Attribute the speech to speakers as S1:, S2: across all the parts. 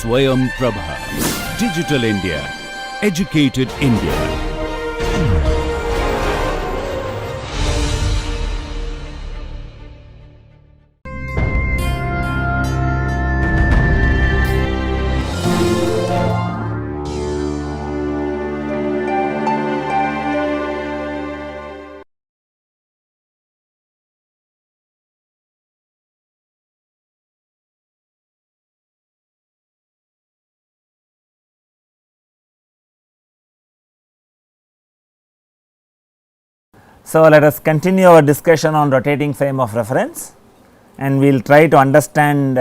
S1: Swayam Prabha. Digital India. Educated India.
S2: So, let us continue our discussion on rotating frame of reference, and we will try to understand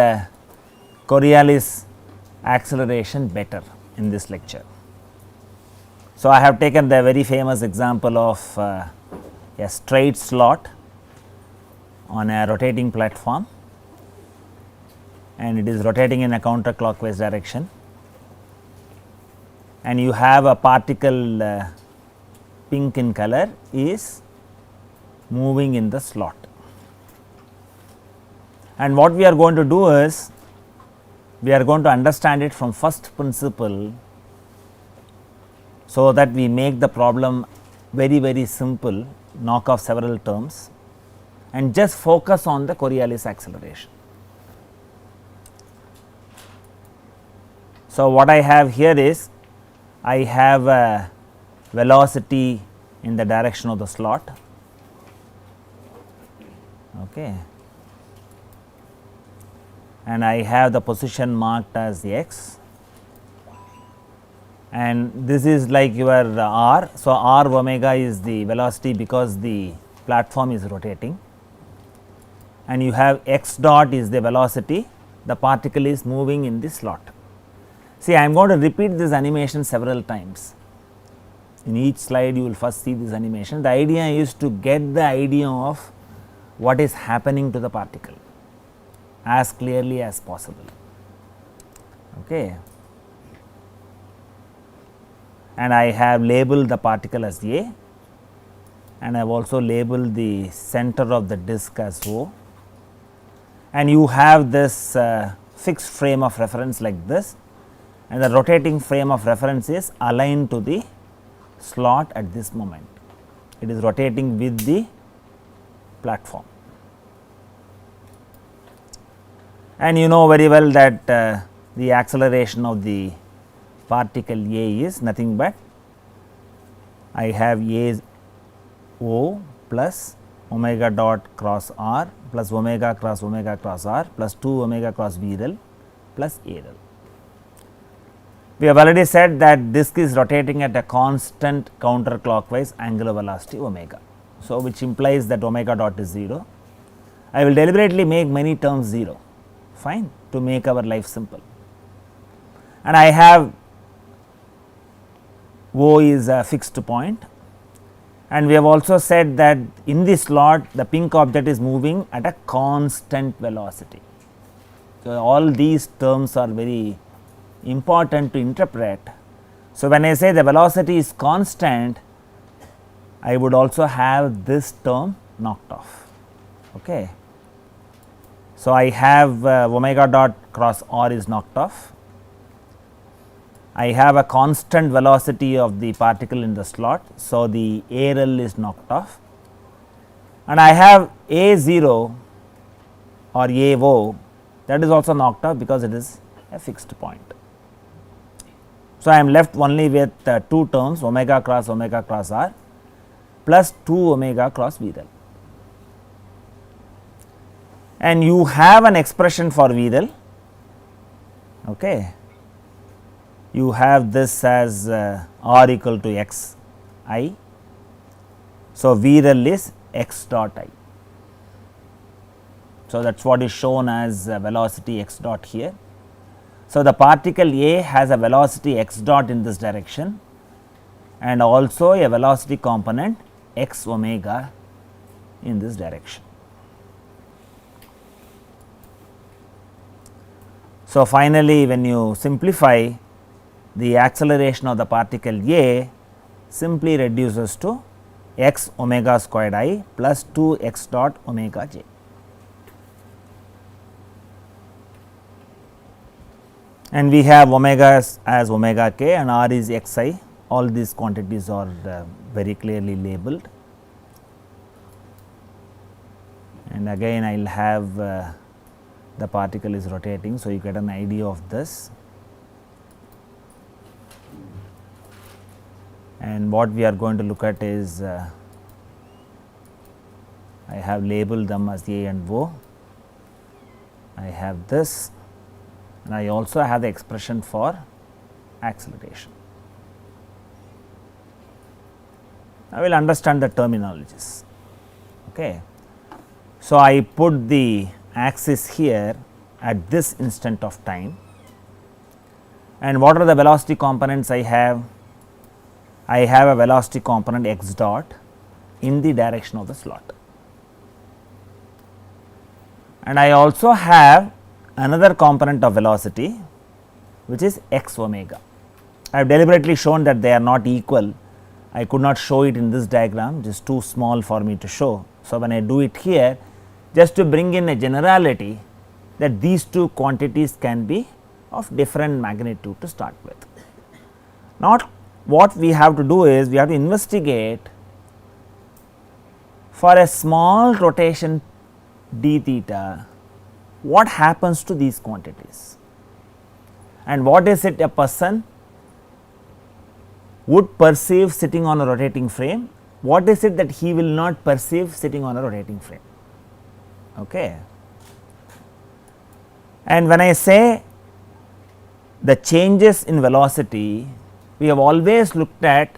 S2: Coriolis acceleration better in this lecture. So, I have taken the very famous example of a straight slot on a rotating platform, and it is rotating in a counterclockwise direction, and you have a particle pink in color is moving in the slot. And what we are going to do is, we are going to understand it from first principle, so that we make the problem very simple, knock off several terms and just focus on the Coriolis acceleration. So, what I have here is, I have a velocity in the direction of the slot. Okay. And I have the position marked as x, and this is like your r. So, r omega is the velocity because the platform is rotating, and you have x dot is the velocity, the particle is moving in the slot. See, I am going to repeat this animation several times. In each slide you will first see this animation. The idea is to get the idea of what is happening to the particle as clearly as possible. Okay. And I have labeled the particle as A, and I have also labeled the center of the disk as O, and you have this fixed frame of reference like this, and the rotating frame of reference is aligned to the slot at this moment. It is rotating with the platform, and you know very well that the acceleration of the particle A is nothing but, I have A O plus omega dot cross r plus omega cross r plus 2 omega cross V rel plus A rel. We have already said that disk is rotating at a constant counterclockwise angular velocity omega. So, which implies that omega dot is 0. I will deliberately make many terms 0, fine, to make our life simple. And I have O is a fixed point, and we have also said that in this slot the pink object is moving at a constant velocity. So, all these terms are very important to interpret. So, when I say the velocity is constant, I would also have this term knocked off. Okay. So, I have omega dot cross r is knocked off. I have a constant velocity of the particle in the slot. So, the A rel is knocked off, and I have A 0 or A O, that is also knocked off because it is a fixed point. So, I am left only with two terms, omega cross r plus 2 omega cross V rel, and you have an expression for V rel. Okay. You have this as r equal to x I. So, V rel is x dot I. So, that is what is shown as velocity x dot here. So, the particle A has a velocity x dot in this direction, and also a velocity component x omega in this direction. So, finally, when you simplify, the acceleration of the particle A simply reduces to x omega squared I plus 2 x dot omega j. and we have omega as omega k and r is xi. All these quantities are very clearly labeled, and again I will have the particle is rotating. So, you get an idea of this, and what we are going to look at is I have labeled them as A and O. I have this, and I also have the expression for acceleration. I will understand the terminologies. Okay. So, I put the axis here at this instant of time, and what are the velocity components I have? I have a velocity component x dot in the direction of the slot, and I also have another component of velocity which is x omega. I have deliberately shown that they are not equal. I could not show it in this diagram, just too small for me to show. So, when I do it here, just to bring in a generality that these two quantities can be of different magnitude to start with. Now, what we have to do is we have to investigate for a small rotation d theta, what happens to these quantities, and what is it a person would perceive sitting on a rotating frame, what is it that he will not perceive sitting on a rotating frame. Okay. And when I say the changes in velocity, we have always looked at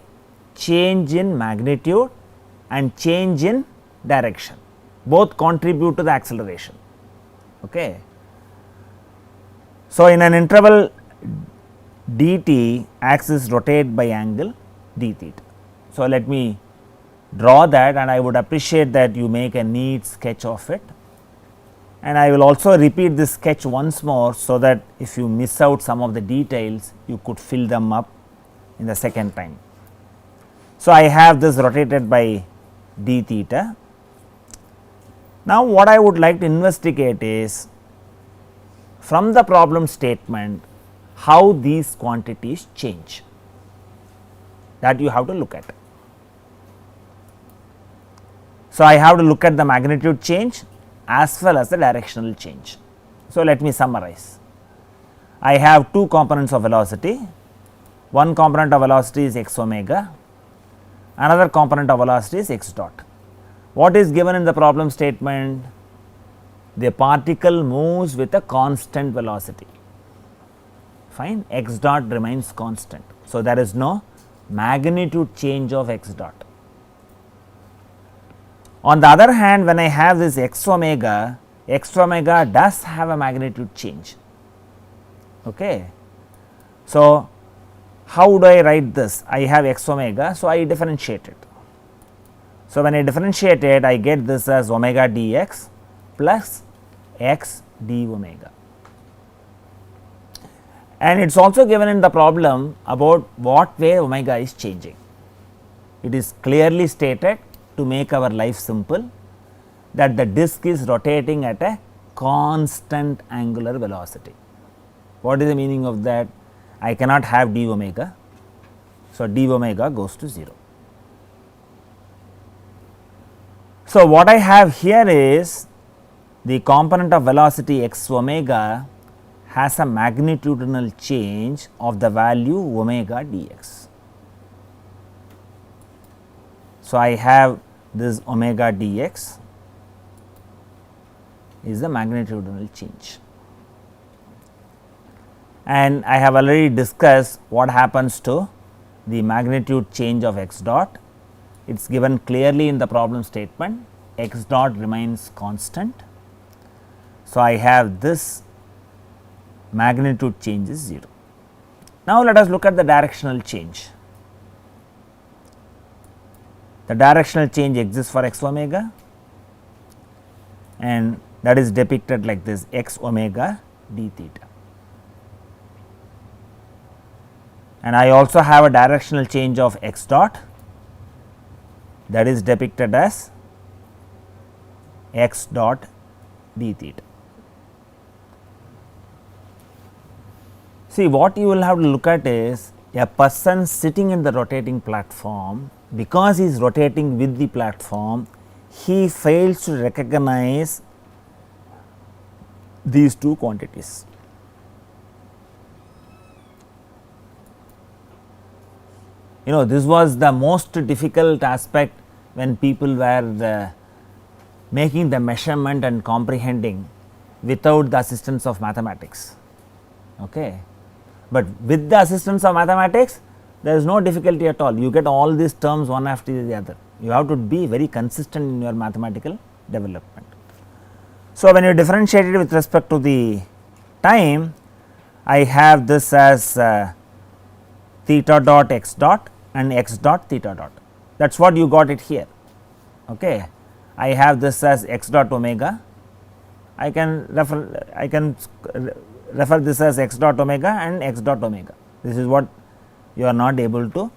S2: change in magnitude and change in direction, both contribute to the acceleration. Okay. So, in an interval dt, axis rotate by angle d theta. So, let me draw that, and I would appreciate that you make a neat sketch of it, and I will also repeat this sketch once more, so that if you miss out some of the details, you could fill them up in the second time. So, I have this rotated by d theta. Now, what I would like to investigate is from the problem statement how these quantities change, that you have to look at. So, I have to look at the magnitude change as well as the directional change. So, let me summarize. I have two components of velocity. One component of velocity is x omega, another component of velocity is x dot. What is given in the problem statement? The particle moves with a constant velocity. Fine, x dot remains constant. So, there is no magnitude change of x dot. On the other hand, when I have this x omega does have a magnitude change. Okay. So, how do I write this? I have x omega, so I differentiate it. So, when I differentiate it, I get this as omega dx plus x d omega. And it is also given in the problem about what way omega is changing. It is clearly stated, to make our life simple, that the disk is rotating at a constant angular velocity. What is the meaning of that? I cannot have d omega. So, d omega goes to 0. So, what I have here is the component of velocity x omega has a magnitudinal change of the value omega dx. So, I have this omega dx is the magnitudinal change, and I have already discussed what happens to the magnitude change of x dot. It is given clearly in the problem statement, x dot remains constant. So, I have this magnitude change is 0. Now, let us look at the directional change. The directional change exists for x omega, and that is depicted like this, x omega d theta. And I also have a directional change of x dot, that is depicted as x dot d theta. See, what you will have to look at is a person sitting in the rotating platform, because he is rotating with the platform, he fails to recognize these two quantities. You know, this was the most difficult aspect when people were making the measurement and comprehending without the assistance of mathematics. Okay. But with the assistance of mathematics, there is no difficulty at all. You get all these terms one after the other. You have to be very consistent in your mathematical development. So, when you differentiate it with respect to the time, I have this as theta dot x dot and x dot theta dot. That is what you got it here. Okay. I have this as x dot omega. I can refer this as x dot omega and x dot omega. This is what you are not able to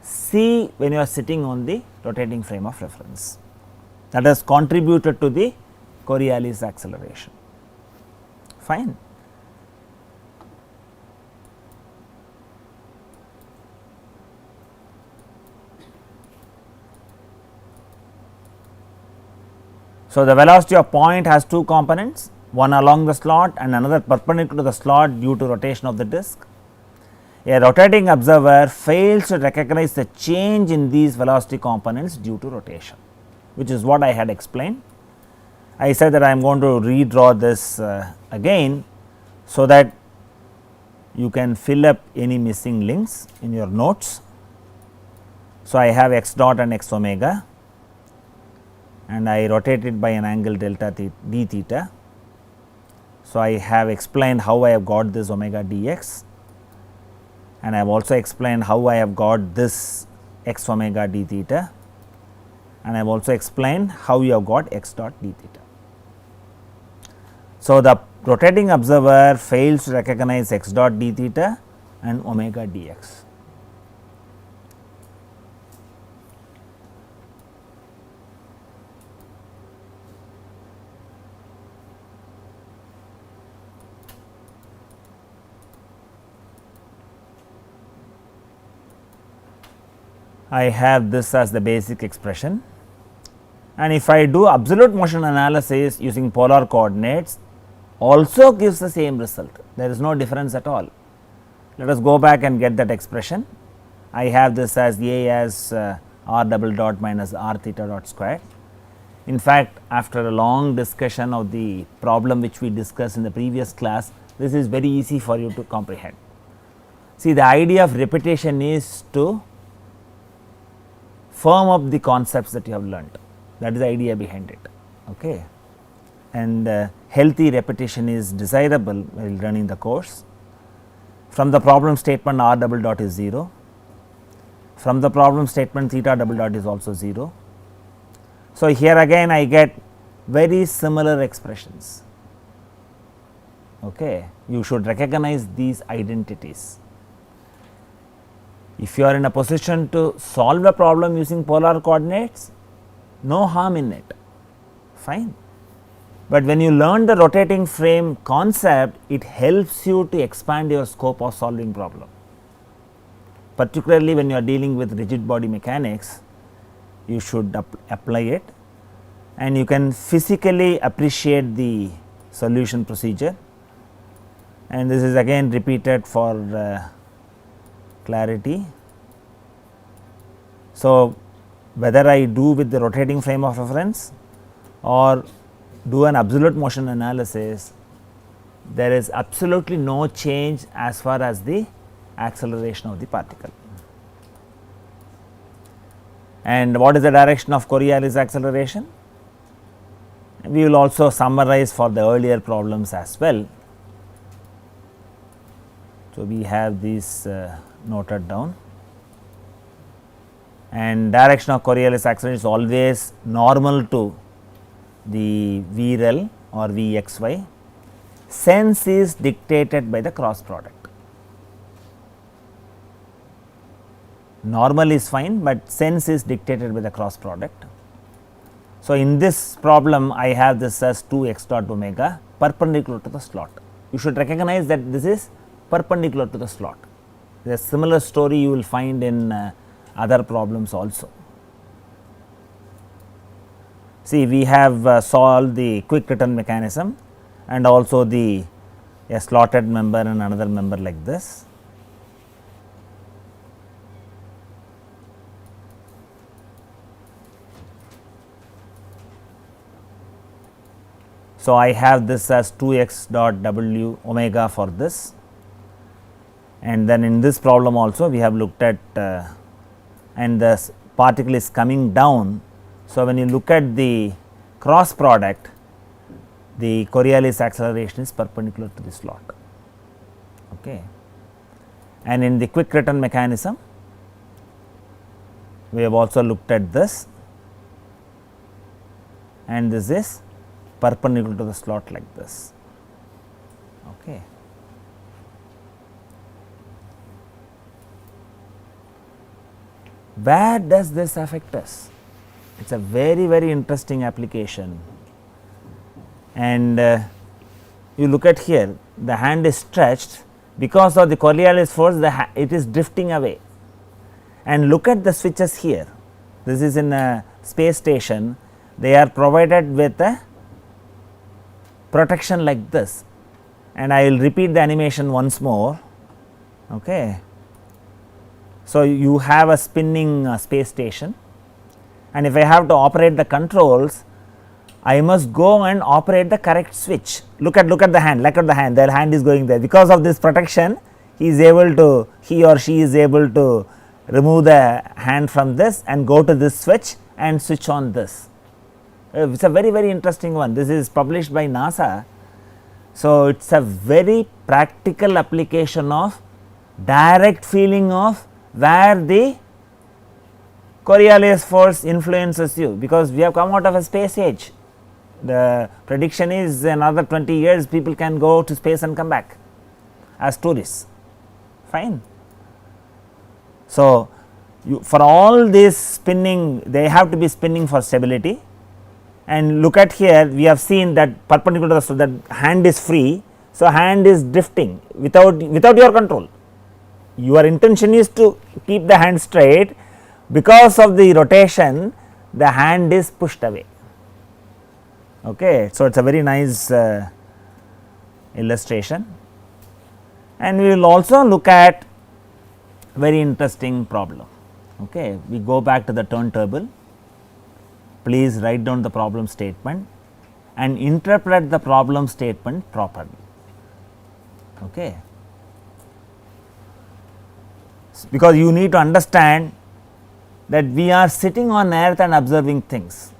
S2: see when you are sitting on the rotating frame of reference. That has contributed to the Coriolis acceleration. Fine. So, the velocity of point has two components, one along the slot and another perpendicular to the slot due to rotation of the disc. A rotating observer fails to recognize the change in these velocity components due to rotation, which is what I had explained. I said that I am going to redraw this again, so that you can fill up any missing links in your notes. So, I have x dot and x omega, and I rotate it by an angle delta d theta. So, I have explained how I have got this omega dx, and I have also explained how I have got this x omega d theta, and I have also explained how you have got x dot d theta. So, the rotating observer fails to recognize x dot d theta and omega dx. I have this as the basic expression, and if I do absolute motion analysis using polar coordinates, also gives the same result. There is no difference at all. Let us go back and get that expression. I have this as A as r double dot minus r theta dot square. In fact, after a long discussion of the problem which we discussed in the previous class, this is very easy for you to comprehend. See, the idea of repetition is to firm up the concepts that you have learnt. That is the idea behind it. Okay. And healthy repetition is desirable while running the course. From the problem statement, r double dot is 0. From the problem statement, theta double dot is also 0. So, here again I get very similar expressions. Okay. You should recognize these identities. If you are in a position to solve a problem using polar coordinates, no harm in it, fine. But when you learn the rotating frame concept, it helps you to expand your scope of solving problem. Particularly when you are dealing with rigid body mechanics, you should apply it, and you can physically appreciate the solution procedure, and this is again repeated for clarity. So, whether I do with the rotating frame of reference or do an absolute motion analysis, there is absolutely no change as far as the acceleration of the particle. And what is the direction of Coriolis acceleration? We will also summarize for the earlier problems as well. So, we have these noted down, and direction of Coriolis acceleration is always normal to the VREL or Vxy. Sense is dictated by the cross product. Normal is fine, but sense is dictated by the cross product. So, in this problem I have this as 2 x dot omega perpendicular to the slot. You should recognize that this is perpendicular to the slot. A similar story you will find in other problems also. See, we have solved the quick return mechanism and also the a slotted member and another member like this. So, I have this as 2x dot w omega for this, and then in this problem also we have looked at and the particle is coming down. So, when you look at the cross product, the Coriolis acceleration is perpendicular to the slot. Okay. And in the quick return mechanism, we have also looked at this, and this is perpendicular to the slot like this. Okay. Where does this affect us? It is a very interesting application, and you look at here, the hand is stretched because of the Coriolis force, it is drifting away, and look at the switches here. This is in a space station, they are provided with a protection like this, and I will repeat the animation once more. Okay. So, you have a spinning space station, and if I have to operate the controls, I must go and operate the correct switch. Look at the hand, the hand is going there. Because of this protection, he or she is able to remove the hand from this and go to this switch and switch on this. It is a very interesting one. This is published by NASA. So, it is a very practical application of direct feeling of where the Coriolis force influences you, because we have come out of a space age. The prediction is another 20 years people can go to space and come back as tourists, fine. So, for all this spinning, they have to be spinning for stability, and look at here, we have seen that perpendicular to the, so that hand is free. So, hand is drifting without your control. Your intention is to keep the hand straight, because of the rotation the hand is pushed away. Okay. So, it is a very nice illustration, and we will also look at very interesting problem. Okay. We go back to the turntable, please write down the problem statement and interpret the problem statement properly. Okay. Because you need to understand that we are sitting on earth and observing things.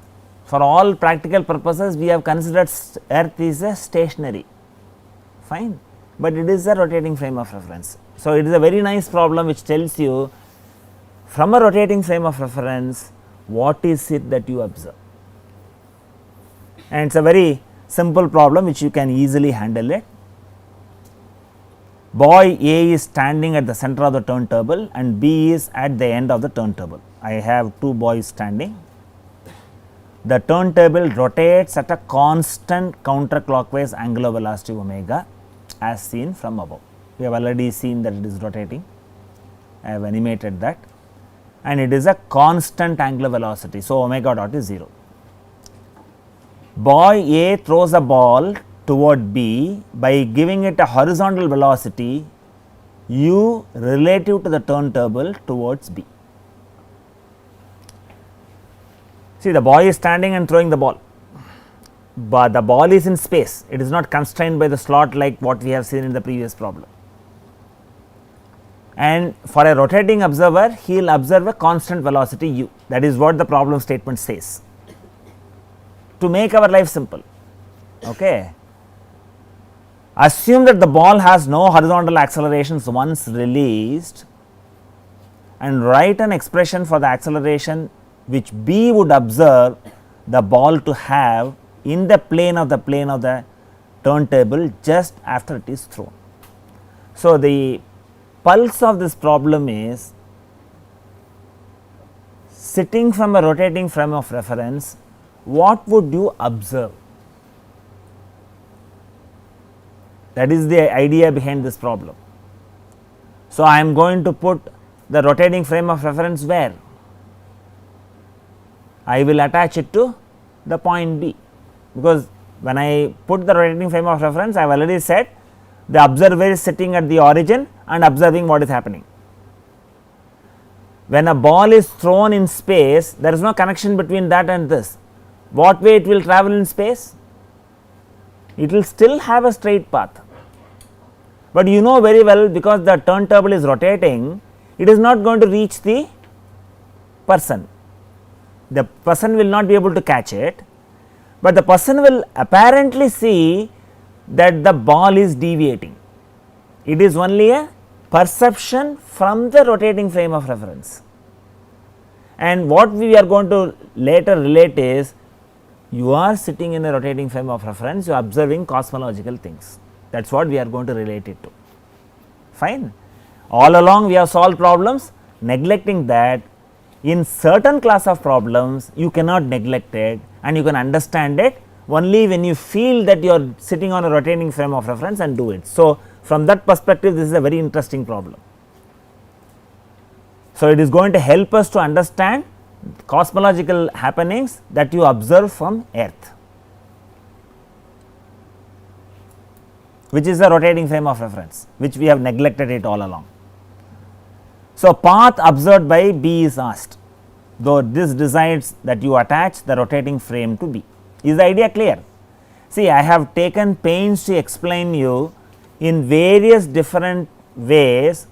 S2: For all practical purposes, we have considered earth is a stationary, fine, but it is a rotating frame of reference. So, it is a very nice problem which tells you from a rotating frame of reference what is it that you observe, and it is a very simple problem which you can easily handle it. Boy A is standing at the center of the turntable and B is at the end of the turntable. I have two boys standing. The turntable rotates at a constant counterclockwise angular velocity omega as seen from above. We have already seen that it is rotating, I have animated that, and it is a constant angular velocity. So, omega dot is 0. Boy A throws a ball toward B by giving it a horizontal velocity u relative to the turntable towards B. See, the boy is standing and throwing the ball, but the ball is in space, it is not constrained by the slot like what we have seen in the previous problem. And for a rotating observer, he will observe a constant velocity u, that is what the problem statement says, to make our life simple. Okay. Assume that the ball has no horizontal accelerations once released, and write an expression for the acceleration which B would observe the ball to have in the plane of the turntable just after it is thrown. So, the pulse of this problem is sitting from a rotating frame of reference, what would you observe? That is the idea behind this problem. So, I am going to put the rotating frame of reference where? I will attach it to the point B, because when I put the rotating frame of reference, I have already said the observer is sitting at the origin and observing what is happening. When a ball is thrown in space, there is no connection between that and this. What way it will travel in space? It will still have a straight path, but you know very well, because the turntable is rotating, it is not going to reach the person. The person will not be able to catch it, but the person will apparently see that the ball is deviating. It is only a perception from the rotating frame of reference. And what we are going to later relate is, you are sitting in a rotating frame of reference, you are observing cosmological things. That is what we are going to relate it to. Fine. All along we have solved problems, neglecting that in certain class of problems you cannot neglect it, and you can understand it only when you feel that you are sitting on a rotating frame of reference and do it. So, from that perspective, this is a very interesting problem. So, it is going to help us to understand cosmological happenings that you observe from earth, which is a rotating frame of reference, which we have neglected it all along. So, path observed by B is asked, though this decides that you attach the rotating frame to B. Is the idea clear? See, I have taken pains to explain you in various different ways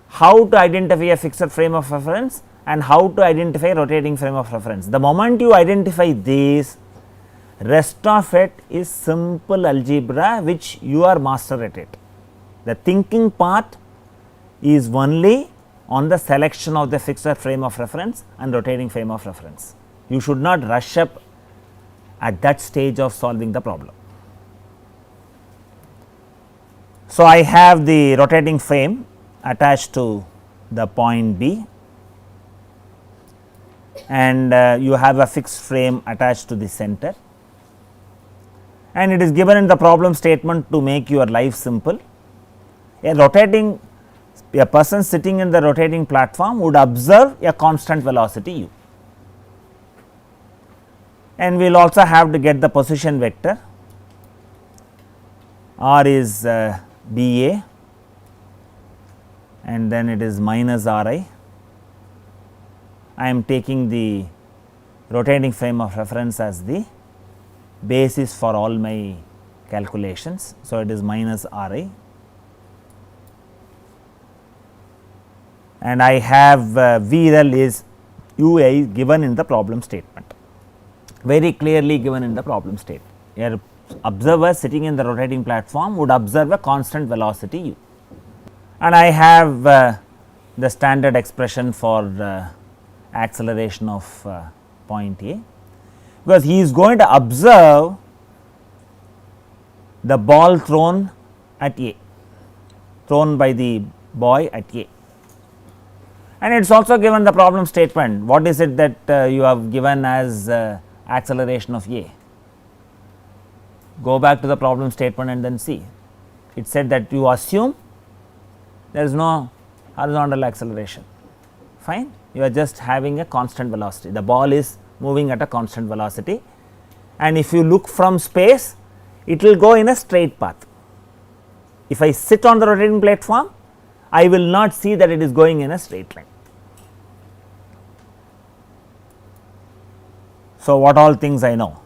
S2: how to identify a fixed frame of reference and how to identify rotating frame of reference. The moment you identify these, rest of it is simple algebra which you are master at it. The thinking part is only on the selection of the fixed frame of reference and rotating frame of reference. You should not rush up at that stage of solving the problem. So, I have the rotating frame attached to the point B, and you have a fixed frame attached to the center, and it is given in the problem statement to make your life simple. A person sitting in the rotating platform would observe a constant velocity u, and we will also have to get the position vector. R is dA, and then it is minus Ri. I am taking the rotating frame of reference as the basis for all my calculations. So, it is minus Ri, and I have VREL is UA given in the problem statement, very clearly given in the problem statement. A observer sitting in the rotating platform would observe a constant velocity u, and I have the standard expression for acceleration of point A, because he is going to observe the ball thrown at A, thrown by the boy at A, and it is also given the problem statement. What is it that you have given as acceleration of A? Go back to the problem statement and then see. It said that you assume there is no horizontal acceleration. Fine, you are just having a constant velocity. The ball is moving at a constant velocity, and if you look from space, it will go in a straight path. If I sit on the rotating platform, I will not see that it is going in a straight line. So, what all things I know?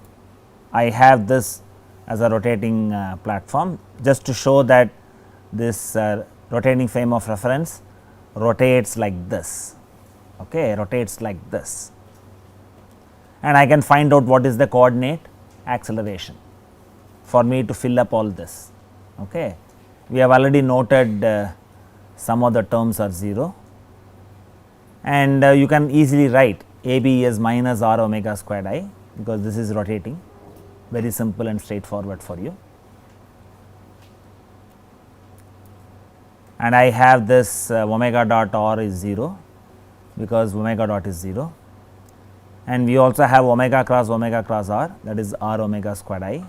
S2: I have this as a rotating platform, just to show that this rotating frame of reference rotates like this, okay, rotates like this, and I can find out what is the coordinate acceleration for me to fill up all this. Okay. We have already noted some of the terms are 0, and you can easily write AB as minus r omega squared I, because this is rotating, very simple and straightforward for you. And I have this omega dot r is 0, because omega dot is 0, and we also have omega cross r, that is r omega squared I,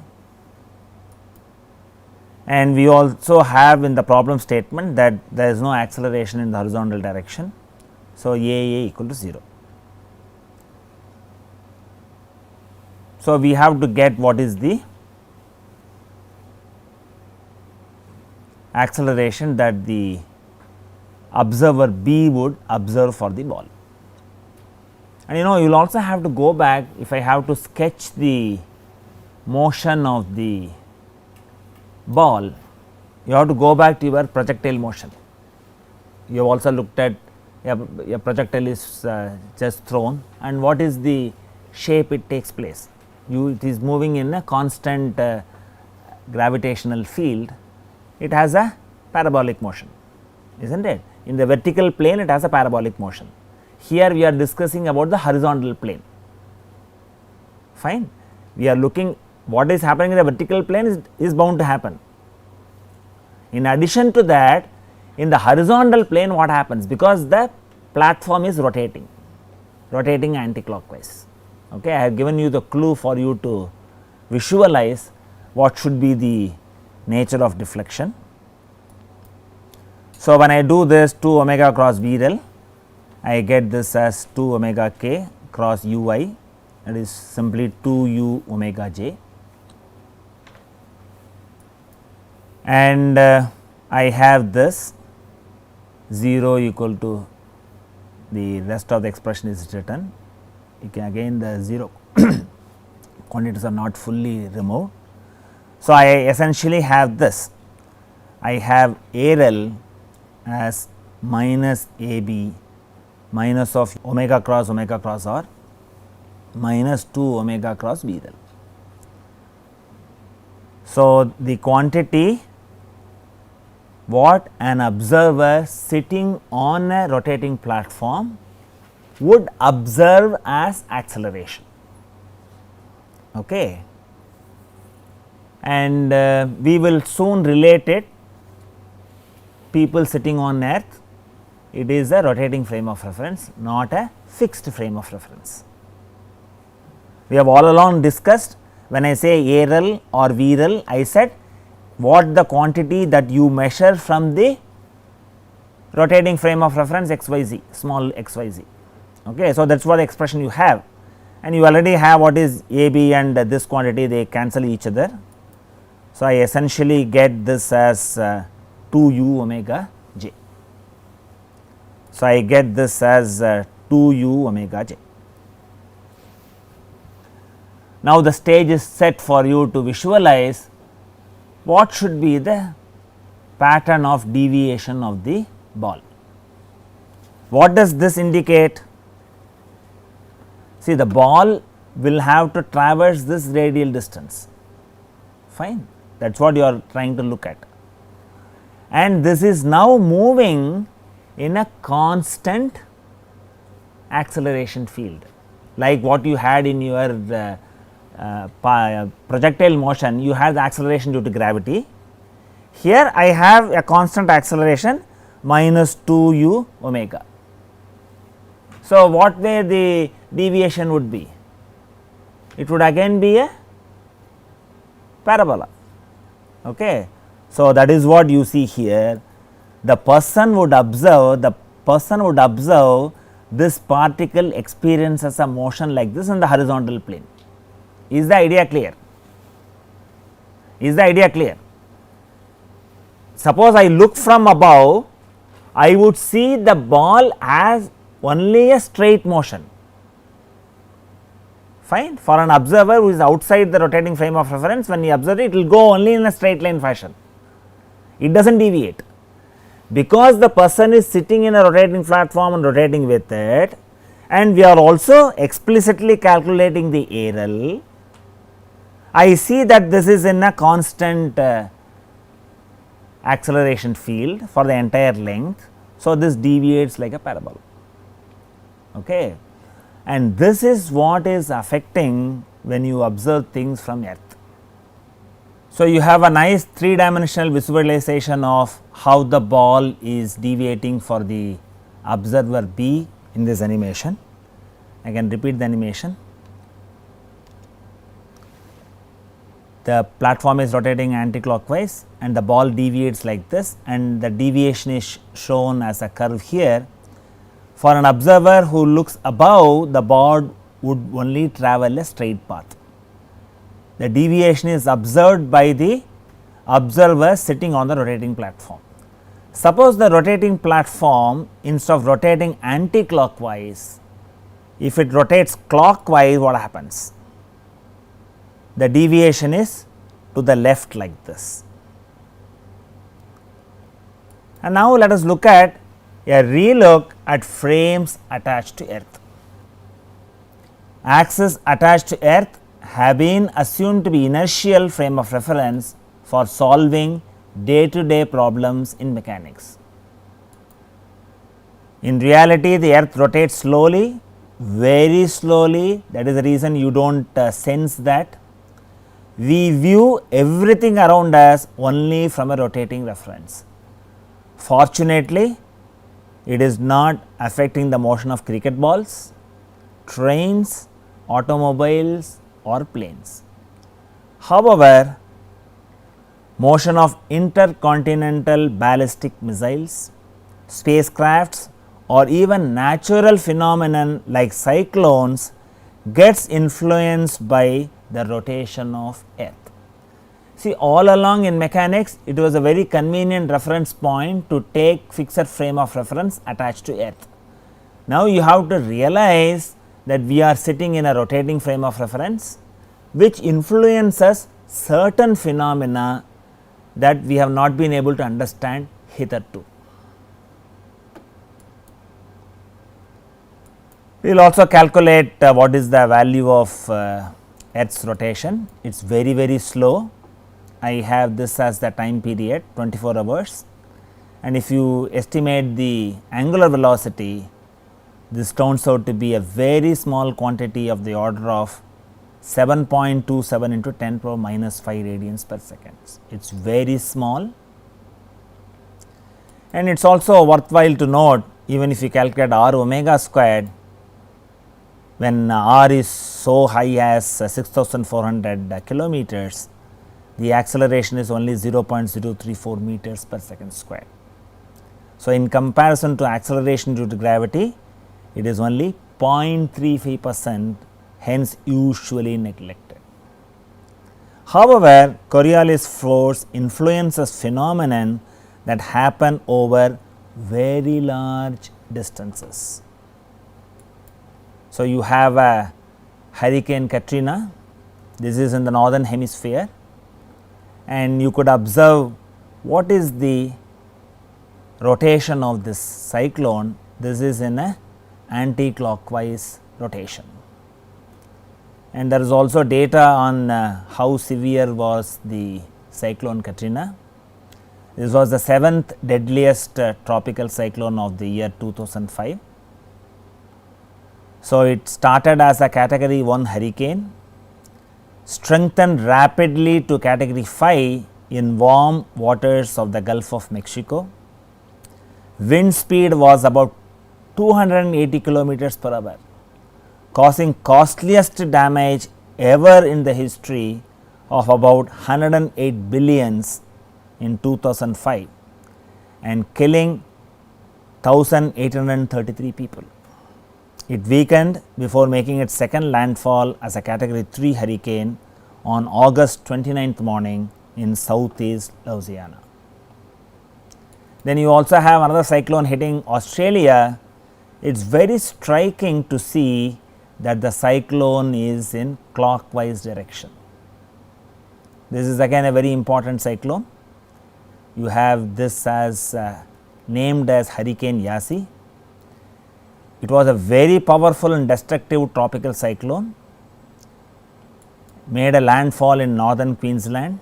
S2: and we also have in the problem statement that there is no acceleration in the horizontal direction. So, A equal to 0. So, we have to get what is the acceleration that the observer B would observe for the ball. And you will also have to go back, if I have to sketch the motion of the ball, you have to go back to your projectile motion. You have also looked at a projectile is just thrown, and what is the shape it takes place. It is moving in a constant gravitational field, it has a parabolic motion, is not it? In the vertical plane it has a parabolic motion. Here we are discussing about the horizontal plane, fine. We are looking what is happening in the vertical plane is bound to happen. In addition to that, in the horizontal plane what happens, because the platform is rotating anti-clockwise. Okay, I have given you the clue for you to visualize what should be the nature of deflection. So, when I do this 2 omega cross V rel, I get this as 2 omega k cross u I, that is simply 2 u omega j, and I have this 0 equal to the rest of the expression is written. You can again the 0 quantities are not fully removed. So, I essentially have this, I have A rel as minus A b minus of omega cross r minus 2 omega cross B rel. So, the quantity what an observer sitting on a rotating platform would observe as acceleration. Okay. And we will soon relate it, people sitting on earth, it is a rotating frame of reference, not a fixed frame of reference. We have all along discussed, when I say A rel or V rel, I said what the quantity that you measure from the rotating frame of reference xyz, small xyz. Okay. So, that is what the expression you have, and you already have what is A b and this quantity, they cancel each other. So, I essentially get this as 2 u omega j. So, I get this as 2 u omega j. Now, the stage is set for you to visualize what should be the pattern of deviation of the ball. What does this indicate? See, the ball will have to traverse this radial distance, fine, that is what you are trying to look at, and this is now moving in a constant acceleration field, like what you had in your projectile motion. You have the acceleration due to gravity. Here I have a constant acceleration minus 2 u omega. So, what way the deviation would be? It would again be a parabola. Okay. So, that is what you see here. The person would observe this particle experiences a motion like this in the horizontal plane. Is the idea clear? Is the idea clear? Suppose I look from above, I would see the ball as only a straight motion, fine. For an observer who is outside the rotating frame of reference, when he observes it, it will go only in a straight line fashion, it does not deviate. Because the person is sitting in a rotating platform and rotating with it, and we are also explicitly calculating the A rel, I see that this is in a constant acceleration field for the entire length. So, this deviates like a parabola. Okay. And this is what is affecting when you observe things from earth. So, you have a nice 3-dimensional visualization of how the ball is deviating for the observer B in this animation. I can repeat the animation. The platform is rotating anti-clockwise and the ball deviates like this, and the deviation is shown as a curve here. For an observer who looks above, the ball would only travel a straight path. The deviation is observed by the observer sitting on the rotating platform. Suppose the rotating platform, instead of rotating anti-clockwise, if it rotates clockwise, what happens? The deviation is to the left like this. And now let us look at a relook at frames attached to earth. Axes attached to earth have been assumed to be inertial frame of reference for solving day to day problems in mechanics. In reality, the earth rotates slowly, very slowly, that is the reason you do not sense that. We view everything around us only from a rotating reference. Fortunately, it is not affecting the motion of cricket balls, trains, automobiles or planes. However, motion of intercontinental ballistic missiles, spacecrafts or even natural phenomenon like cyclones gets influenced by the rotation of earth. See, all along in mechanics, it was a very convenient reference point to take fixed frame of reference attached to earth. Now, you have to realize that we are sitting in a rotating frame of reference, which influences certain phenomena that we have not been able to understand hitherto. We will also calculate what is the value of earth's rotation. It is very slow. I have this as the time period 24 hours, and if you estimate the angular velocity, this turns out to be a very small quantity of the order of 7.27 into 10 power minus 5 radians per second. It is very small, and it is also worthwhile to note, even if you calculate r omega squared, when r is so high as 6400 kilometers, the acceleration is only 0.034 meters per second square. So, in comparison to acceleration due to gravity, it is only 0.35%, hence usually neglected. However, Coriolis force influences phenomenon that happen over very large distances. So, you have a Hurricane Katrina, this is in the northern hemisphere, and you could observe what is the rotation of this cyclone. This is in a anti-clockwise rotation, and there is also data on how severe was the cyclone Katrina. This was the 7th deadliest tropical cyclone of the year 2005. So, it started as a category 1 hurricane, strengthened rapidly to category 5 in warm waters of the Gulf of Mexico. Wind speed was about 280 kilometers per hour, causing costliest damage ever in the history of about 108 billions in 2005 and killing 1833 people. It weakened before making its second landfall as a category 3 hurricane on August 29th morning in southeast Louisiana. Then you also have another cyclone hitting Australia. It is very striking to see that the cyclone is in clockwise direction. This is again a very important cyclone. You have this as named as Hurricane Yasi. It was a very powerful and destructive tropical cyclone, made a landfall in northern Queensland,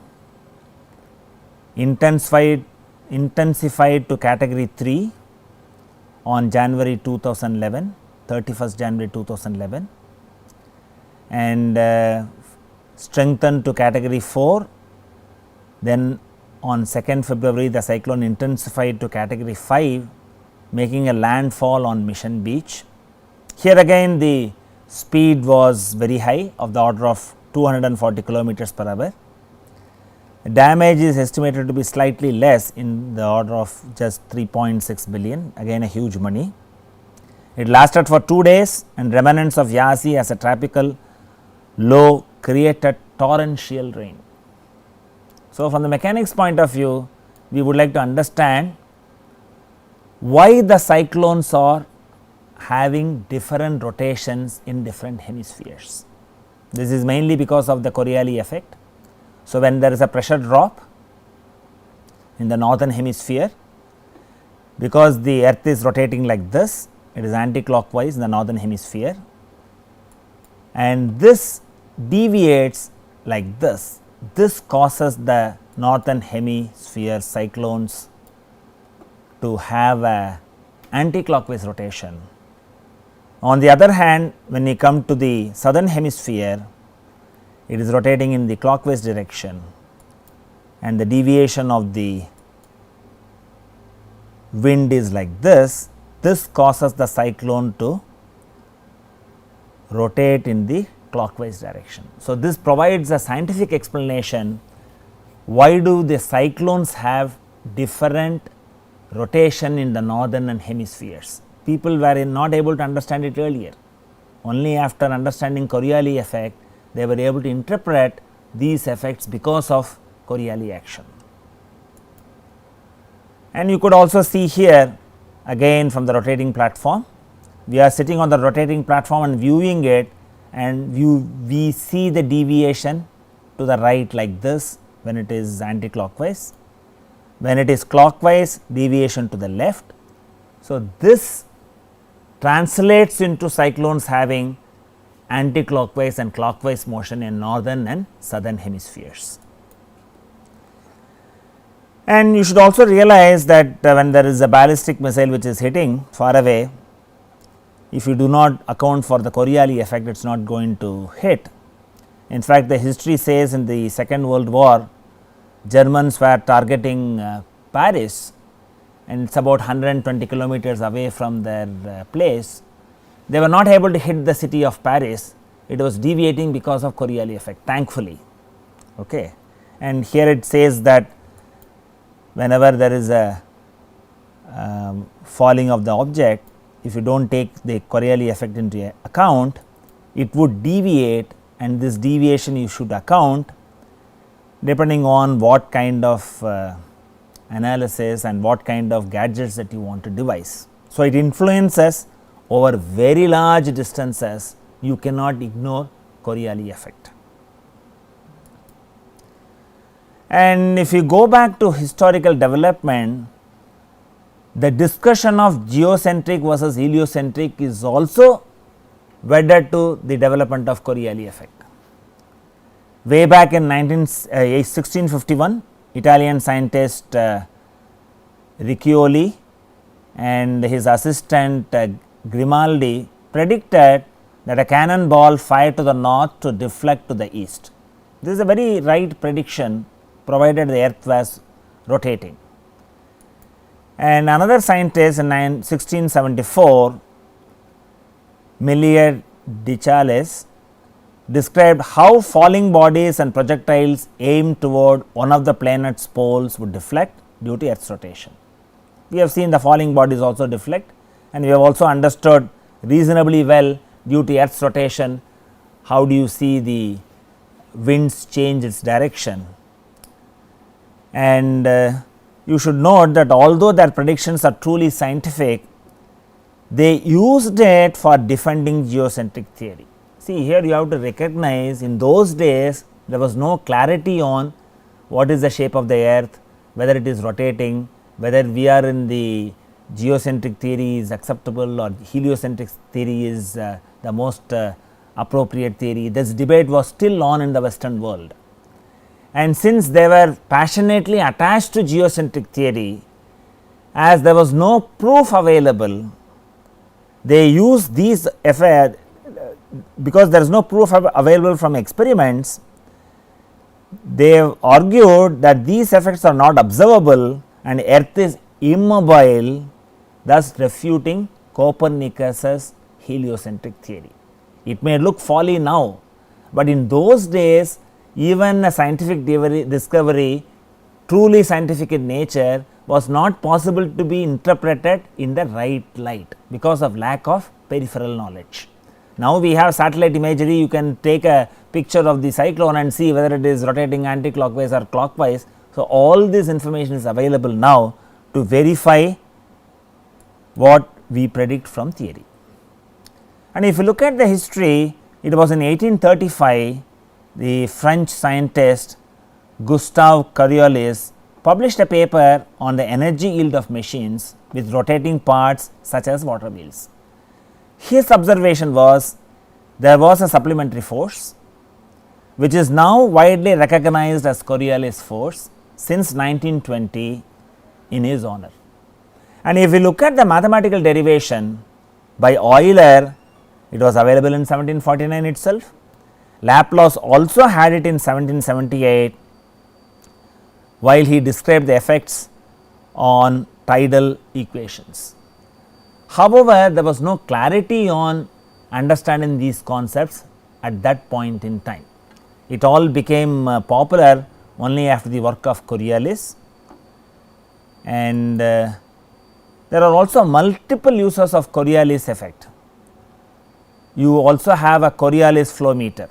S2: intensified to category 3 on January 2011, 31st January 2011, and strengthened to category 4. Then on 2nd February, the cyclone intensified to category 5, making a landfall on Mission Beach. Here again the speed was very high, of the order of 240 kilometers per hour. Damage is estimated to be slightly less in the order of just 3.6 billion, again a huge money. It lasted for 2 days and remnants of Yasi as a tropical low created torrential rain. So, from the mechanics point of view, we would like to understand why the cyclones are having different rotations in different hemispheres. This is mainly because of the Coriolis effect. So, when there is a pressure drop in the northern hemisphere, because the earth is rotating like this, it is anti-clockwise in the northern hemisphere, and this deviates like this. This causes the northern hemisphere cyclones to have a anti-clockwise rotation. On the other hand, when we come to the southern hemisphere, it is rotating in the clockwise direction, and the deviation of the wind is like this. This causes the cyclone to rotate in the clockwise direction. So, this provides a scientific explanation why do the cyclones have different rotation in the northern and hemispheres. People were not able to understand it earlier. Only after understanding Coriolis effect, they were able to interpret these effects because of Coriolis action. And you could also see here again from the rotating platform, we are sitting on the rotating platform and viewing it, and we see the deviation to the right like this when it is anti-clockwise. When it is clockwise, deviation to the left. So, this translates into cyclones having anti-clockwise and clockwise motion in northern and southern hemispheres. And you should also realize that when there is a ballistic missile which is hitting far away, if you do not account for the Coriolis effect, it is not going to hit. In fact, the history says in the Second World War, Germans were targeting Paris, and it is about 120 kilometers away from their place. They were not able to hit the city of Paris, it was deviating because of Coriolis effect, thankfully. Okay. And here it says that whenever there is a falling of the object, if you do not take the Coriolis effect into account, it would deviate, and this deviation you should account depending on what kind of analysis and what kind of gadgets that you want to devise. So, it influences over very large distances, you cannot ignore Coriolis effect. And if you go back to historical development, the discussion of geocentric versus heliocentric is also wedded to the development of Coriolis effect. Way back in 1651, Italian scientist Riccioli and his assistant Grimaldi predicted that a cannonball fired to the north to deflect to the east. This is a very right prediction, provided the earth was rotating. And another scientist in 1674, Millier de Chales, described how falling bodies and projectiles aimed toward one of the planet's poles would deflect due to earth's rotation. We have seen the falling bodies also deflect, and we have also understood reasonably well due to earth's rotation how do you see the winds change its direction. And you should note that although their predictions are truly scientific, they used it for defending geocentric theory. See, here you have to recognize in those days there was no clarity on what is the shape of the earth, whether it is rotating, whether we are in the geocentric theory is acceptable or heliocentric theory is the most appropriate theory. This debate was still on in the Western world. And since they were passionately attached to geocentric theory, as there was no proof available, they used these because there is no proof available from experiments, they have argued that these effects are not observable and earth is immobile, thus refuting Copernicus's heliocentric theory. It may look folly now, but in those days even a scientific discovery truly scientific in nature was not possible to be interpreted in the right light because of lack of peripheral knowledge. Now, we have satellite imagery, you can take a picture of the cyclone and see whether it is rotating anti-clockwise or clockwise. So, all this information is available now to verify what we predict from theory. And if you look at the history, it was in 1835 the French scientist Gustave Coriolis published a paper on the energy yield of machines with rotating parts such as water wheels. His observation was there was a supplementary force which is now widely recognized as Coriolis force since 1920 in his honor. And if we look at the mathematical derivation by Euler, it was available in 1749 itself. Laplace also had it in 1778 while he described the effects on tidal equations. However, there was no clarity on understanding these concepts at that point in time. It all became popular only after the work of Coriolis, and there are also multiple uses of Coriolis effect. You also have a Coriolis flow meter,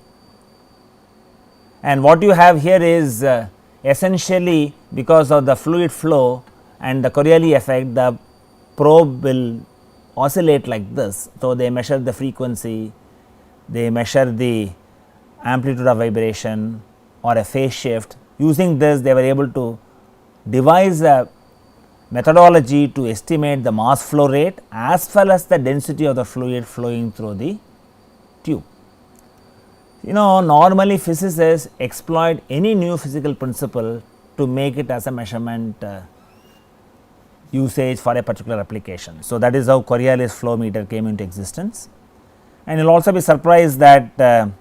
S2: and what you have here is essentially because of the fluid flow and the Coriolis effect, the probe will oscillate like this. So, they measure the frequency, they measure the amplitude of vibration or a phase shift. Using this, they were able to devise a methodology to estimate the mass flow rate as well as the density of the fluid flowing through the tube. Normally physicists exploit any new physical principle to make it as a measurement usage for a particular application. So, that is how Coriolis flow meter came into existence, and you will also be surprised that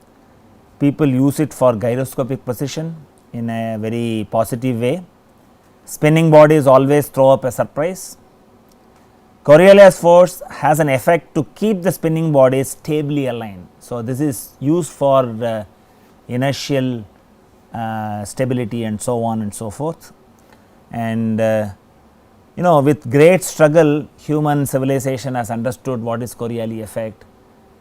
S2: people use it for gyroscopic precision in a very positive way. Spinning bodies always throw up a surprise. Coriolis force has an effect to keep the spinning body stably aligned. So, this is used for inertial stability and so on and so forth. And with great struggle, human civilization has understood what is Coriolis effect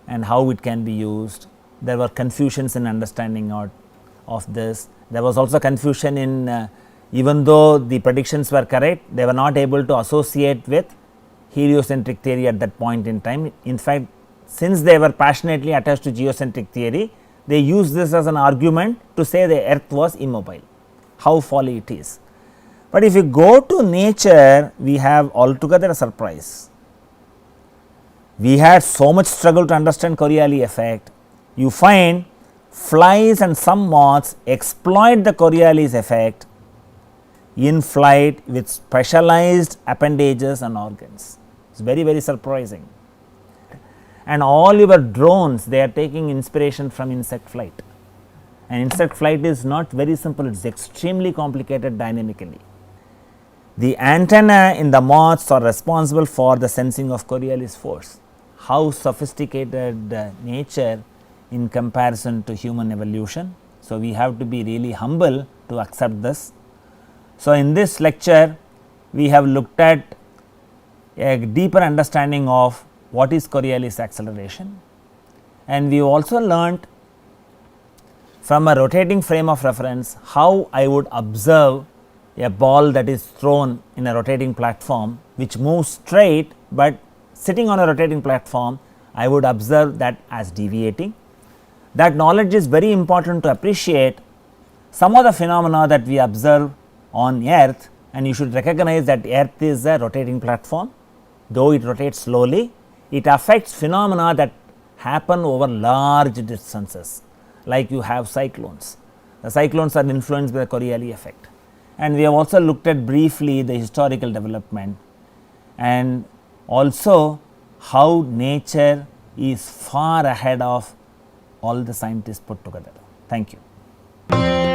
S2: and how it can be used. There were confusions in understanding of this. There was also confusion in even though the predictions were correct, they were not able to associate with heliocentric theory at that point in time. In fact, since they were passionately attached to geocentric theory, they used this as an argument to say the earth was immobile. How folly it is. But if you go to nature, we have altogether a surprise. We had so much struggle to understand Coriolis effect. You find flies and some moths exploit the Coriolis effect in flight with specialized appendages and organs. It is very, very surprising. And all your drones, they are taking inspiration from insect flight, and insect flight is not very simple, it is extremely complicated dynamically. The antenna in the moths are responsible for the sensing of Coriolis force. How sophisticated nature in comparison to human evolution. So, we have to be really humble to accept this. So, in this lecture, we have looked at a deeper understanding of what is Coriolis acceleration, and we also learnt from a rotating frame of reference how I would observe a ball that is thrown in a rotating platform which moves straight, but sitting on a rotating platform I would observe that as deviating. That knowledge is very important to appreciate some of the phenomena that we observe on earth, and you should recognize that earth is a rotating platform. Though it rotates slowly, it affects phenomena that happen over large distances, like you have cyclones. The cyclones are influenced by the Coriolis effect, and we have also looked at briefly the historical development and also how nature is far ahead of all the scientists put together. Thank you.